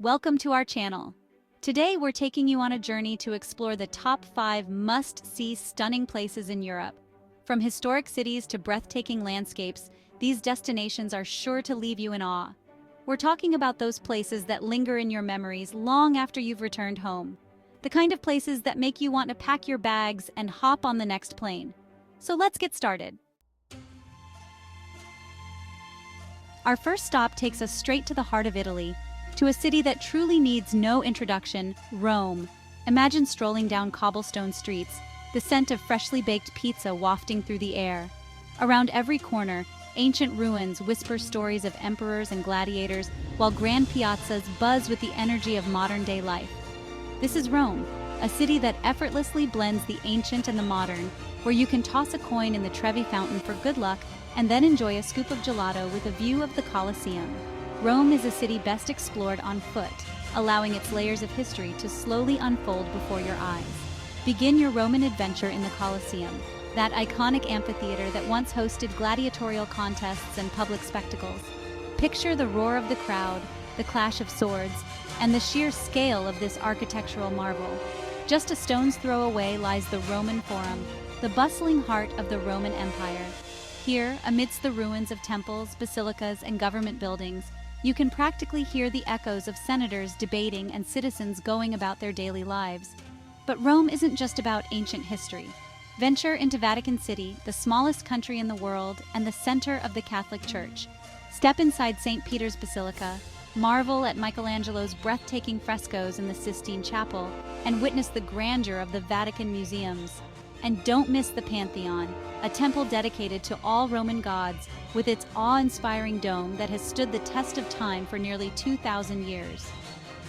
Welcome to our channel. Today we're taking you on a journey to explore the top 5 must-see stunning places in Europe. From historic cities to breathtaking landscapes, these destinations are sure to leave you in awe. We're talking about those places that linger in your memories long after you've returned home. The kind of places that make you want to pack your bags and hop on the next plane. So let's get started. Our first stop takes us straight to the heart of Italy, to a city that truly needs no introduction, Rome. Imagine strolling down cobblestone streets, the scent of freshly baked pizza wafting through the air. Around every corner, ancient ruins whisper stories of emperors and gladiators, while grand piazzas buzz with the energy of modern-day life. This is Rome, a city that effortlessly blends the ancient and the modern, where you can toss a coin in the Trevi Fountain for good luck and then enjoy a scoop of gelato with a view of the Colosseum. Rome is a city best explored on foot, allowing its layers of history to slowly unfold before your eyes. Begin your Roman adventure in the Colosseum, that iconic amphitheater that once hosted gladiatorial contests and public spectacles. Picture the roar of the crowd, the clash of swords, and the sheer scale of this architectural marvel. Just a stone's throw away lies the Roman Forum, the bustling heart of the Roman Empire. Here, amidst the ruins of temples, basilicas, and government buildings, you can practically hear the echoes of senators debating and citizens going about their daily lives. But Rome isn't just about ancient history. Venture into Vatican City, the smallest country in the world and the center of the Catholic Church. Step inside St. Peter's Basilica, marvel at Michelangelo's breathtaking frescoes in the Sistine Chapel, and witness the grandeur of the Vatican museums. And don't miss the Pantheon, a temple dedicated to all Roman gods, with its awe-inspiring dome that has stood the test of time for nearly 2,000 years.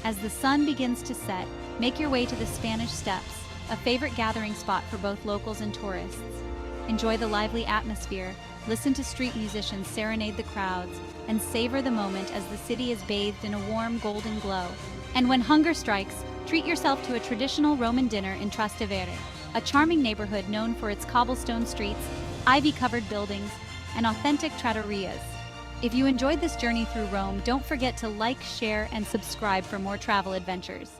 As the sun begins to set, make your way to the Spanish Steps, a favorite gathering spot for both locals and tourists. Enjoy the lively atmosphere, listen to street musicians serenade the crowds, and savor the moment as the city is bathed in a warm golden glow. And when hunger strikes, treat yourself to a traditional Roman dinner in Trastevere, a charming neighborhood known for its cobblestone streets, ivy-covered buildings, and authentic trattorias. If you enjoyed this journey through Rome, don't forget to like, share, and subscribe for more travel adventures.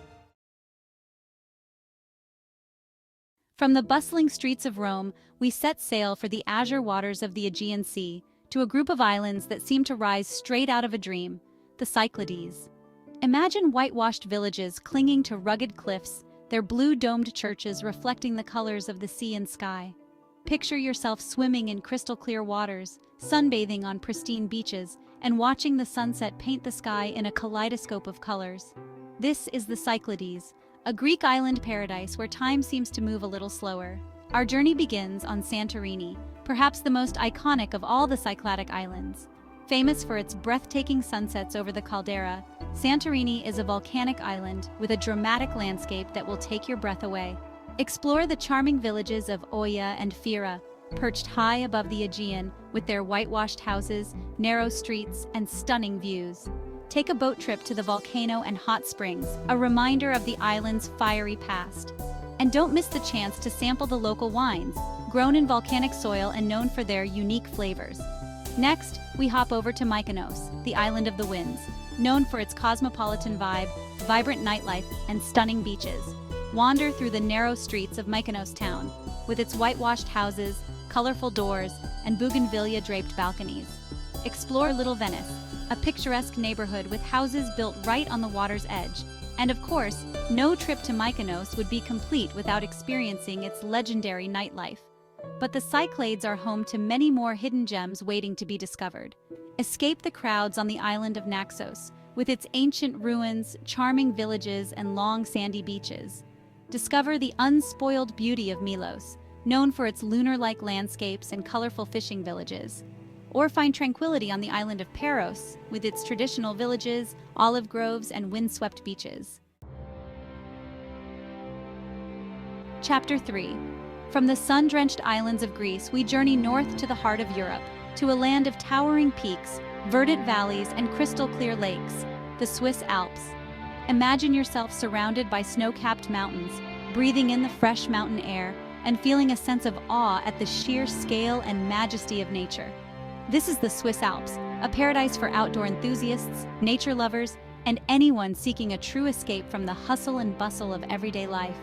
From the bustling streets of Rome, we set sail for the azure waters of the Aegean Sea, to a group of islands that seem to rise straight out of a dream, the Cyclades. Imagine whitewashed villages clinging to rugged cliffs, their blue-domed churches reflecting the colors of the sea and sky. Picture yourself swimming in crystal-clear waters, sunbathing on pristine beaches, and watching the sunset paint the sky in a kaleidoscope of colors. This is the Cyclades, a Greek island paradise where time seems to move a little slower. Our journey begins on Santorini, perhaps the most iconic of all the Cycladic islands. Famous for its breathtaking sunsets over the caldera, Santorini is a volcanic island with a dramatic landscape that will take your breath away. Explore the charming villages of Oia and Fira, perched high above the Aegean with their whitewashed houses, narrow streets, and stunning views. Take a boat trip to the volcano and hot springs, a reminder of the island's fiery past. And don't miss the chance to sample the local wines, grown in volcanic soil and known for their unique flavors. Next, we hop over to Mykonos, the island of the winds, known for its cosmopolitan vibe, vibrant nightlife, and stunning beaches. Wander through the narrow streets of Mykonos town, with its whitewashed houses, colorful doors, and bougainvillea-draped balconies. Explore Little Venice, a picturesque neighborhood with houses built right on the water's edge. And of course, no trip to Mykonos would be complete without experiencing its legendary nightlife. But the Cyclades are home to many more hidden gems waiting to be discovered. Escape the crowds on the island of Naxos, with its ancient ruins, charming villages, and long sandy beaches. Discover the unspoiled beauty of Milos, known for its lunar-like landscapes and colorful fishing villages. Or find tranquility on the island of Paros, with its traditional villages, olive groves, and windswept beaches. Chapter 3. From the sun-drenched islands of Greece, we journey north to the heart of Europe, to a land of towering peaks, verdant valleys, and crystal-clear lakes, the Swiss Alps. Imagine yourself surrounded by snow-capped mountains, breathing in the fresh mountain air, and feeling a sense of awe at the sheer scale and majesty of nature. This is the Swiss Alps, a paradise for outdoor enthusiasts, nature lovers, and anyone seeking a true escape from the hustle and bustle of everyday life.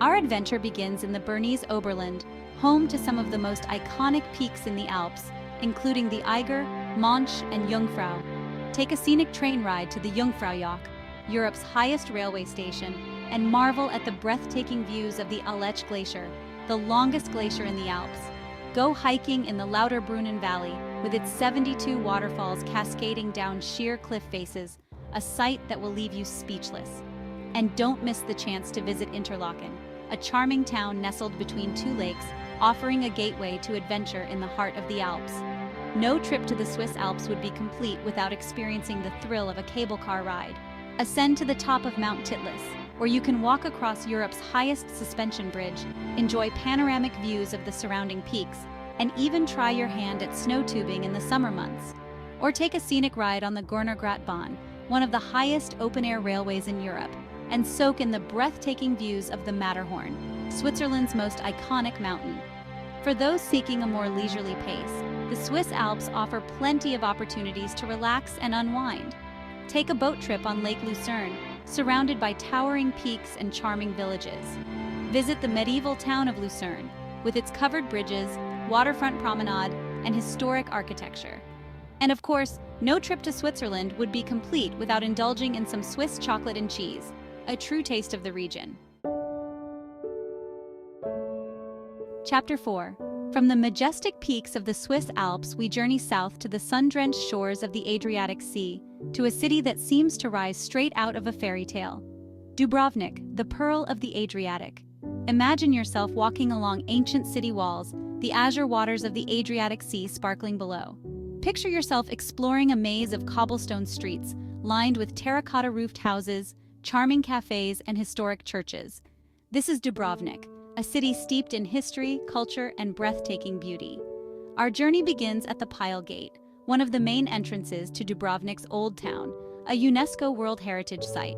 Our adventure begins in the Bernese Oberland, home to some of the most iconic peaks in the Alps, including the Eiger, Mönch, and Jungfrau. Take a scenic train ride to the Jungfraujoch, Europe's highest railway station, and marvel at the breathtaking views of the Aletsch Glacier, the longest glacier in the Alps. Go hiking in the Lauterbrunnen Valley with its 72 waterfalls cascading down sheer cliff faces, a sight that will leave you speechless. And don't miss the chance to visit Interlaken, a charming town nestled between two lakes, offering a gateway to adventure in the heart of the Alps. No trip to the Swiss Alps would be complete without experiencing the thrill of a cable car ride. Ascend to the top of Mount Titlis, where you can walk across Europe's highest suspension bridge, enjoy panoramic views of the surrounding peaks, and even try your hand at snow tubing in the summer months. Or take a scenic ride on the Gorner Gratbahn, one of the highest open-air railways in Europe, and soak in the breathtaking views of the Matterhorn, Switzerland's most iconic mountain. For those seeking a more leisurely pace, the Swiss Alps offer plenty of opportunities to relax and unwind. Take a boat trip on Lake Lucerne, surrounded by towering peaks and charming villages. Visit the medieval town of Lucerne, with its covered bridges, waterfront promenade, and historic architecture. And of course, no trip to Switzerland would be complete without indulging in some Swiss chocolate and cheese, a true taste of the region. Chapter 4. From the majestic peaks of the Swiss Alps, we journey south to the sun-drenched shores of the Adriatic Sea, to a city that seems to rise straight out of a fairy tale. Dubrovnik, the pearl of the Adriatic. Imagine yourself walking along ancient city walls, the azure waters of the Adriatic Sea sparkling below. Picture yourself exploring a maze of cobblestone streets, lined with terracotta-roofed houses, charming cafes, and historic churches. This is Dubrovnik, a city steeped in history, culture, and breathtaking beauty. Our journey begins at the Pile Gate, one of the main entrances to Dubrovnik's Old Town, a UNESCO World Heritage Site.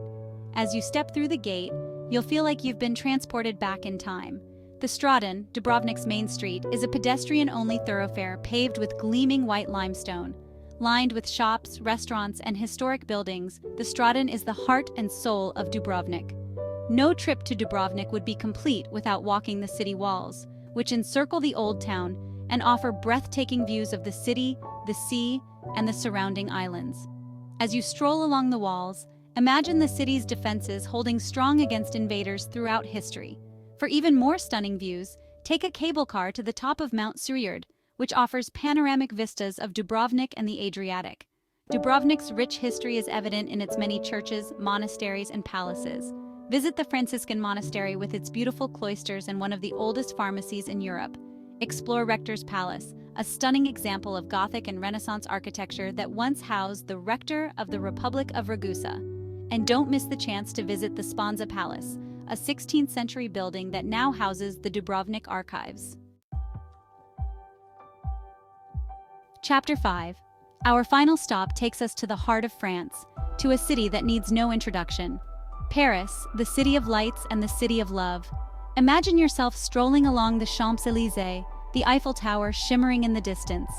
As you step through the gate, you'll feel like you've been transported back in time. The Straten, Dubrovnik's main street, is a pedestrian-only thoroughfare paved with gleaming white limestone. Lined with shops, restaurants, and historic buildings, the Straten is the heart and soul of Dubrovnik. No trip to Dubrovnik would be complete without walking the city walls, which encircle the Old Town and offer breathtaking views of the city, the sea, and the surrounding islands. As you stroll along the walls, imagine the city's defenses holding strong against invaders throughout history. For even more stunning views, take a cable car to the top of Mount Surijord, which offers panoramic vistas of Dubrovnik and the Adriatic. Dubrovnik's rich history is evident in its many churches, monasteries, and palaces. Visit the Franciscan monastery with its beautiful cloisters and one of the oldest pharmacies in Europe. Explore Rector's Palace, a stunning example of Gothic and Renaissance architecture that once housed the Rector of the Republic of Ragusa. And don't miss the chance to visit the Sponza Palace, a 16th century building that now houses the Dubrovnik Archives. Chapter 5. Our final stop takes us to the heart of France, to a city that needs no introduction. Paris, the city of lights and the city of love. Imagine yourself strolling along the Champs-Élysées, the Eiffel Tower shimmering in the distance.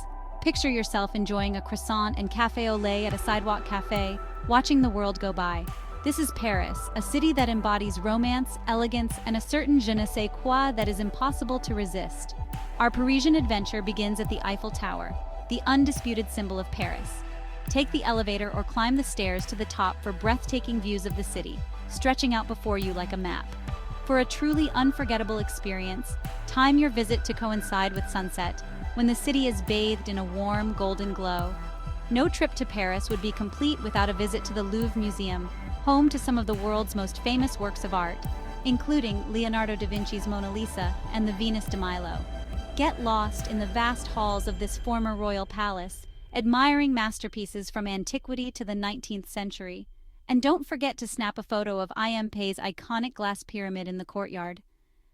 Picture yourself enjoying a croissant and café au lait at a sidewalk cafe, watching the world go by. This is Paris, a city that embodies romance, elegance, and a certain je ne sais quoi that is impossible to resist. Our Parisian adventure begins at the Eiffel Tower, the undisputed symbol of Paris. Take the elevator or climb the stairs to the top for breathtaking views of the city, stretching out before you like a map. For a truly unforgettable experience, time your visit to coincide with sunset, when the city is bathed in a warm, golden glow. No trip to Paris would be complete without a visit to the Louvre Museum, home to some of the world's most famous works of art, including Leonardo da Vinci's Mona Lisa and the Venus de Milo. Get lost in the vast halls of this former royal palace, admiring masterpieces from antiquity to the 19th century. And don't forget to snap a photo of IMP's iconic glass pyramid in the courtyard.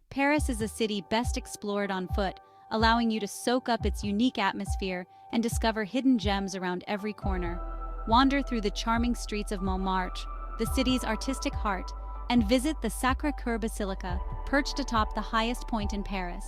Paris is a city best explored on foot, allowing you to soak up its unique atmosphere and discover hidden gems around every corner. Wander through the charming streets of Montmartre, the city's artistic heart, and visit the Sacré-Cœur Basilica, perched atop the highest point in Paris.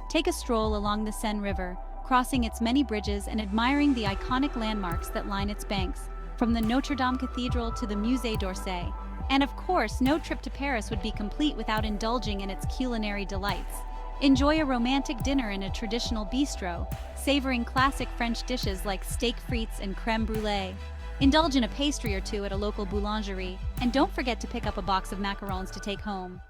Take a stroll along the Seine River, crossing its many bridges and admiring the iconic landmarks that line its banks. from the Notre Dame Cathedral to the Musée d'Orsay. And of course, no trip to Paris would be complete without indulging in its culinary delights. Enjoy a romantic dinner in a traditional bistro, savoring classic French dishes like steak frites and crème brûlée. Indulge in a pastry or two at a local boulangerie, and don't forget to pick up a box of macarons to take home.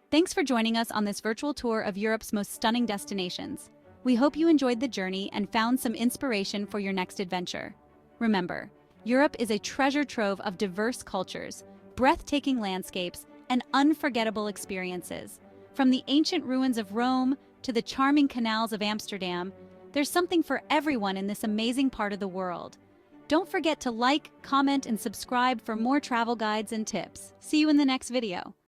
Thanks for joining us on this virtual tour of Europe's most stunning destinations. We hope you enjoyed the journey and found some inspiration for your next adventure. Remember, Europe is a treasure trove of diverse cultures, breathtaking landscapes, and unforgettable experiences. From the ancient ruins of Rome to the charming canals of Amsterdam, there's something for everyone in this amazing part of the world. Don't forget to like, comment, and subscribe for more travel guides and tips. See you in the next video.